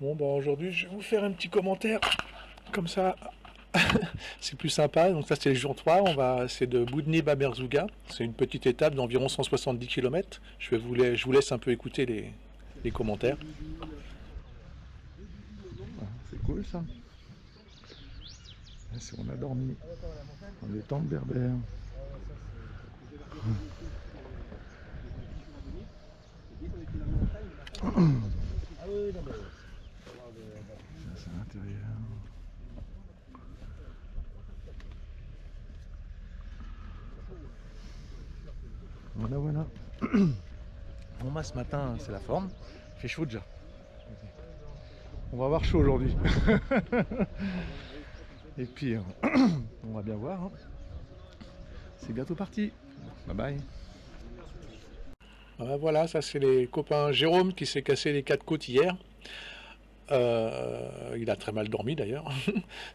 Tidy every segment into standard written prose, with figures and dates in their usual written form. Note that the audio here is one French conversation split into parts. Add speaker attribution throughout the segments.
Speaker 1: Bon, bah aujourd'hui, je vais vous faire un petit commentaire. Comme ça, c'est plus sympa. Donc ça, c'est le jour 3. C'est de Boudnib à Merzouga. C'est une petite étape d'environ 170 km. Je vous laisse un peu écouter les commentaires.
Speaker 2: C'est cool ça. On a dormi dans des tentes berbères. Ça c'est l'intérieur. Voilà. Bon bah ce matin c'est la forme. Il fait chaud déjà. On va avoir chaud aujourd'hui. Et puis on va bien voir. Hein. C'est bientôt parti. Bye bye.
Speaker 1: Voilà, ça c'est les copains Jérôme qui s'est cassé les 4 côtes hier. Il a très mal dormi d'ailleurs.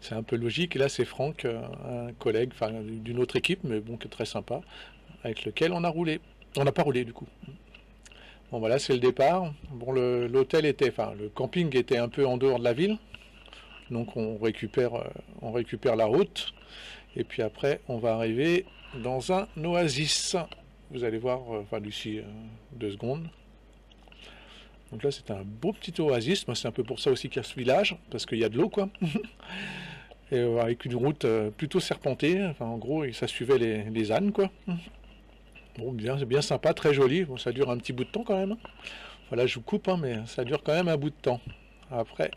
Speaker 1: C'est un peu logique. Et là c'est Franck, un collègue d'une autre équipe, mais bon, qui est très sympa, avec lequel on a roulé. On n'a pas roulé du coup. Bon voilà, c'est le départ. Bon, le camping était un peu en dehors de la ville, donc on récupère la route. Et puis après, on va arriver dans un oasis. Vous allez voir, d'ici 2 secondes. Donc là, c'est un beau petit oasis. Moi, c'est un peu pour ça aussi qu'il y a ce village, parce qu'il y a de l'eau, quoi. Et avec une route plutôt serpentée. Enfin, en gros, ça suivait les ânes, quoi. Bon, c'est bien sympa, très joli. Bon, ça dure un petit bout de temps quand même. Voilà, je vous coupe, hein, mais ça dure quand même un bout de temps. Après,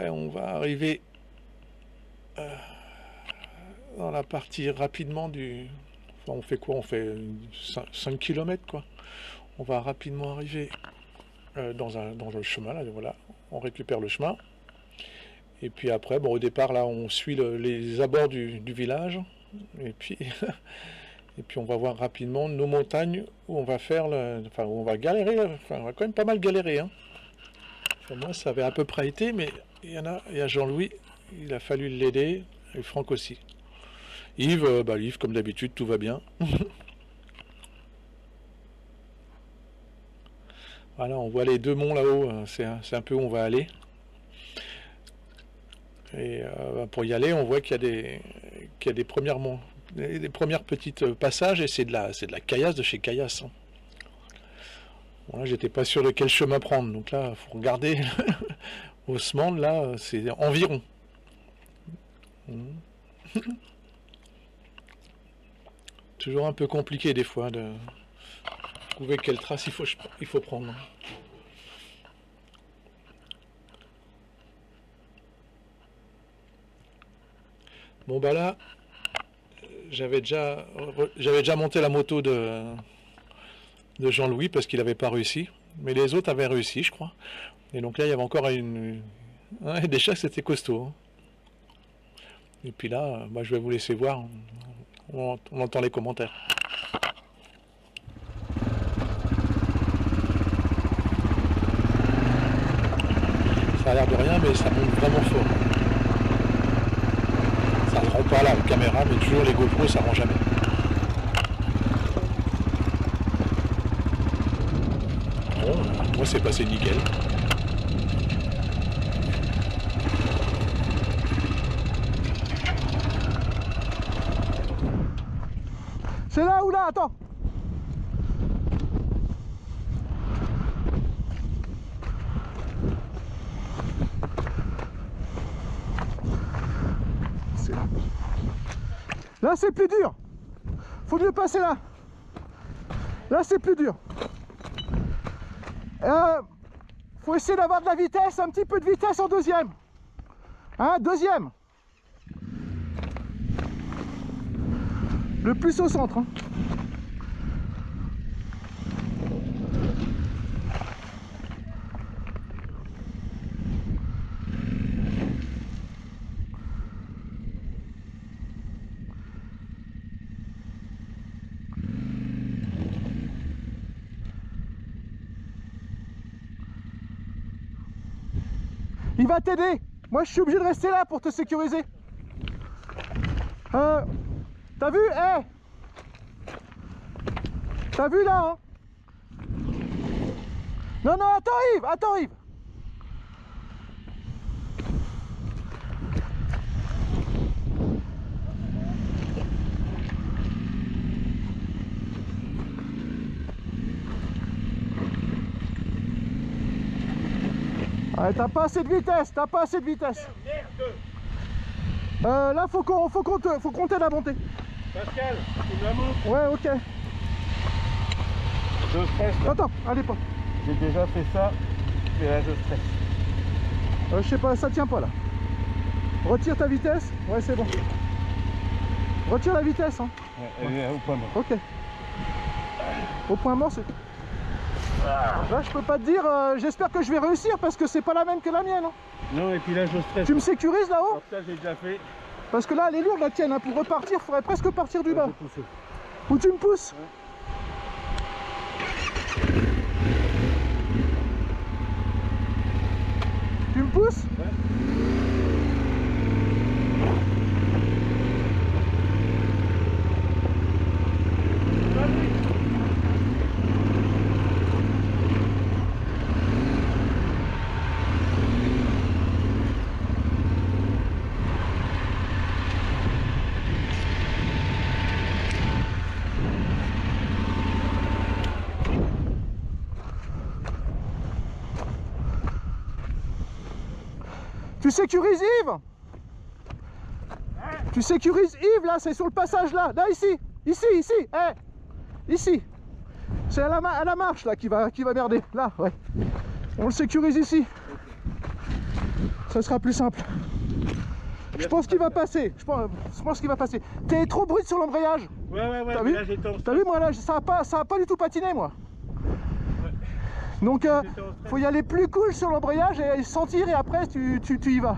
Speaker 1: on va arriver dans la partie rapidement du... Enfin, on fait quoi? On fait 5 km, quoi. On va rapidement arriver dans le chemin, là, voilà. On récupère le chemin. Et puis après, bon, au départ, là, on suit les abords du village. Et puis... Et puis on va voir rapidement nos montagnes où on va faire où on va galérer, on va quand même pas mal galérer. Hein. Enfin, moi ça avait à peu près été, mais il y a Jean-Louis, il a fallu l'aider, et Franck aussi. Yves, comme d'habitude, tout va bien. Voilà, on voit les 2 monts là-haut, c'est un peu où on va aller. Et pour y aller, on voit qu'il y a des premières petites passages, et c'est de la caillasse de chez Caillasse. Hein. Bon, là, j'étais pas sûr de quel chemin prendre, donc là, il faut regarder. Haussmann, là, c'est environ. Toujours un peu compliqué des fois de trouver quelle trace il faut prendre. Bon bah là, j'avais déjà monté la moto de Jean-Louis parce qu'il n'avait pas réussi, mais les autres avaient réussi, je crois. Et donc là, il y avait encore déjà c'était costaud. Hein. Et puis là, je vais vous laisser voir. On entend les commentaires. Ça a l'air de rien, mais ça monte vraiment fort. Ça ne rend pas là, la caméra, mais toujours les GoPro, ça rend jamais. Bon, moi c'est passé nickel.
Speaker 2: C'est là ou là? Attends. C'est là. Là c'est plus dur. Faut mieux passer là. Là c'est plus dur. Faut essayer d'avoir de la vitesse, un petit peu de vitesse en deuxième. Hein, deuxième. Le plus au centre. Hein. Il va t'aider. Moi je suis obligé de rester là pour te sécuriser. T'as vu? T'as vu là hein? Non, non, attends Yves, attends Yves. Ouais, t'as pas assez de vitesse, t'as pas assez de vitesse. Là, faut compter la montée.
Speaker 3: Pascal, tu me la montres?
Speaker 2: Ouais, ok.
Speaker 3: Je stresse là.
Speaker 2: Attends, allez pas.
Speaker 3: J'ai déjà fait ça, et là je stresse.
Speaker 2: Je sais pas, ça tient pas là. Retire ta vitesse. Ouais, c'est bon. Retire la vitesse. Hein.
Speaker 3: Ouais, elle est au point mort.
Speaker 2: Ok. Au point mort, c'est... Là, je peux pas te dire, j'espère que je vais réussir parce que c'est pas la même que la mienne. Hein.
Speaker 3: Non, et puis là je stresse.
Speaker 2: Tu me sécurises là-haut?
Speaker 3: Alors ça j'ai déjà fait.
Speaker 2: Parce que là, elle est lourde la tienne. Hein. Pour repartir, il faudrait presque partir du bas.
Speaker 3: Je vais pousser.
Speaker 2: Ou tu me pousses?
Speaker 3: Ouais.
Speaker 2: Tu me pousses?
Speaker 3: Ouais.
Speaker 2: Tu sécurises Yves? Tu sécurises Yves là, c'est sur le passage là. Là, ici. Ici, ici. Ici. C'est à la marche là qui va merder. Là, ouais. On le sécurise ici. Ça sera plus simple. Je pense qu'il va passer. Je pense qu'il va passer. T'es trop brut sur l'embrayage.
Speaker 3: Ouais,
Speaker 2: T'as
Speaker 3: mais
Speaker 2: vu?
Speaker 3: là j'étais en stress.
Speaker 2: T'as vu moi là, ça a pas du tout patiné moi. Donc faut y aller plus cool sur l'embrayage et sentir et après tu y vas.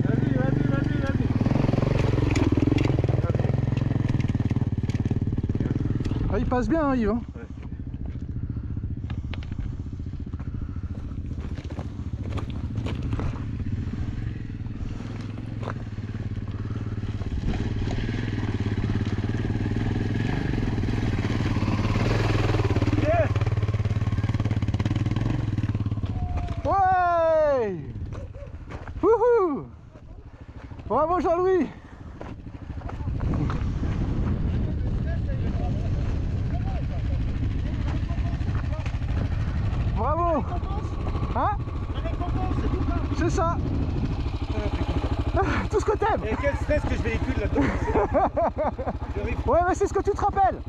Speaker 3: Vas-y.
Speaker 2: Ah, il passe bien hein, Yves. Hein. Ouais! Wouhou! Bravo Jean-Louis! Bravo! Hein? C'est ça! Tout ce que t'aimes!
Speaker 3: Et quel stress que je véhicule là-dedans.
Speaker 2: Ouais mais c'est ce que tu te rappelles!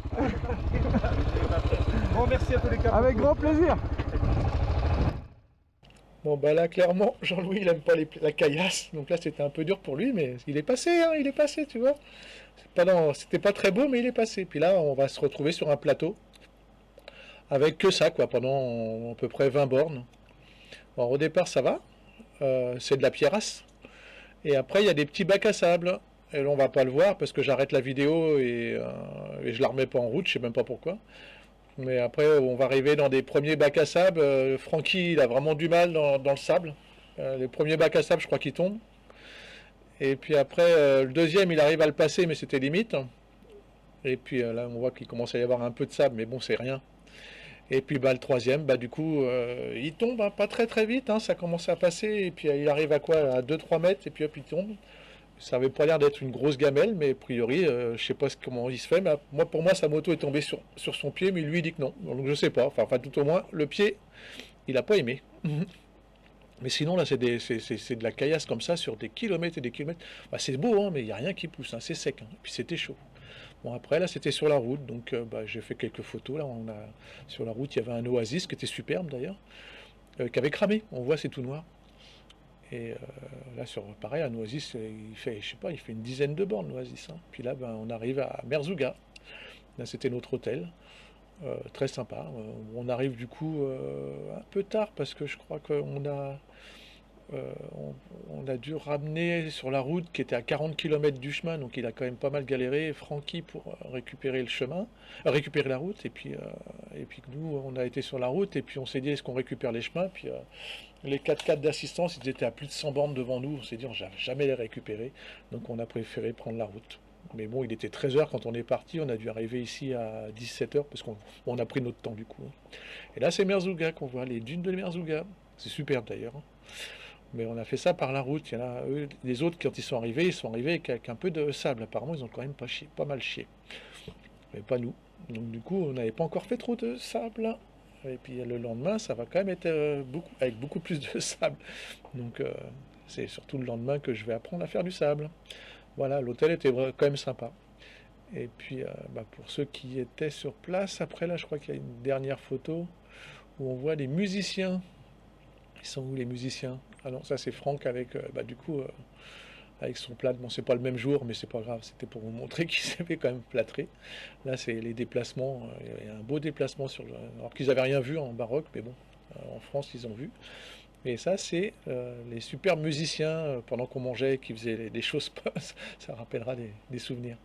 Speaker 3: Bon, merci à tous les camarades.
Speaker 2: Avec grand plaisir!
Speaker 1: Bon bah là clairement Jean-Louis il aime pas la caillasse, donc là c'était un peu dur pour lui, mais il est passé, hein, il est passé, tu vois. C'était pas très beau mais il est passé. Puis là on va se retrouver sur un plateau avec que ça quoi, pendant à peu près 20 bornes. Alors au départ ça va, c'est de la pierrasse, et après il y a des petits bacs à sable, et là on va pas le voir parce que j'arrête la vidéo et je la remets pas en route, je sais même pas pourquoi. Mais après, on va arriver dans des premiers bacs à sable. Francky, il a vraiment du mal dans le sable. Les premiers bacs à sable, je crois qu'il tombe. Et puis après, le deuxième, il arrive à le passer, mais c'était limite. Et puis là, on voit qu'il commence à y avoir un peu de sable, mais bon, c'est rien. Et puis bah, le troisième, bah, du coup, il tombe hein, pas très très vite. Hein, ça commence à passer. Et puis il arrive à quoi? À 2-3 mètres, et puis hop, il tombe. Ça avait pas l'air d'être une grosse gamelle, mais a priori, je sais pas comment il se fait. Mais pour moi, sa moto est tombée sur son pied, mais lui il dit que non. Donc je sais pas. Enfin, tout au moins, le pied, il a pas aimé. Mais sinon, là, c'est de la caillasse comme ça sur des kilomètres et des kilomètres. Bah, c'est beau, hein, mais il n'y a rien qui pousse. Hein, c'est sec. Hein, et puis c'était chaud. Bon, après, là, c'était sur la route. Donc bah, j'ai fait quelques photos. Là, sur la route, il y avait un oasis qui était superbe d'ailleurs, qui avait cramé. On voit, c'est tout noir. Et là, pareil, un oasis, il fait, je sais pas, il fait une dizaine de bornes, l'oasis. Hein. Puis là, ben, on arrive à Merzouga. Là, c'était notre hôtel. Très sympa. On arrive du coup un peu tard parce que je crois qu'on a on a dû ramener sur la route qui était à 40 km du chemin, donc il a quand même pas mal galéré, Francky, pour récupérer le chemin, récupérer la route, et puis nous, on a été sur la route, et puis on s'est dit, est-ce qu'on récupère les chemins, puis les 4x4 d'assistance, ils étaient à plus de 100 bornes devant nous, on s'est dit, on ne va jamais les récupérer, donc on a préféré prendre la route. Mais bon, il était 13h quand on est parti, on a dû arriver ici à 17h, parce qu'on a pris notre temps du coup. Et là, c'est Merzouga qu'on voit, les dunes de Merzouga. C'est superbe d'ailleurs. Mais on a fait ça par la route. Il y en a, eux, les autres, quand ils sont arrivés avec un peu de sable. Apparemment, ils ont quand même pas mal chié. Mais pas nous. Donc du coup, on n'avait pas encore fait trop de sable. Et puis le lendemain, ça va quand même être avec beaucoup plus de sable. Donc c'est surtout le lendemain que je vais apprendre à faire du sable. Voilà, l'hôtel était quand même sympa. Et puis pour ceux qui étaient sur place, après là, je crois qu'il y a une dernière photo où on voit les musiciens. Ils sont où les musiciens? Ah non, ça c'est Franck avec, avec son plâtre. Bon, c'est pas le même jour, mais c'est pas grave. C'était pour vous montrer qu'il s'avait quand même plâtré. Là, c'est les déplacements. Il y a un beau déplacement alors qu'ils n'avaient rien vu en Maroc, mais bon, en France, ils ont vu. Et ça, c'est les super musiciens pendant qu'on mangeait, qui faisaient des choses. Ça rappellera des souvenirs.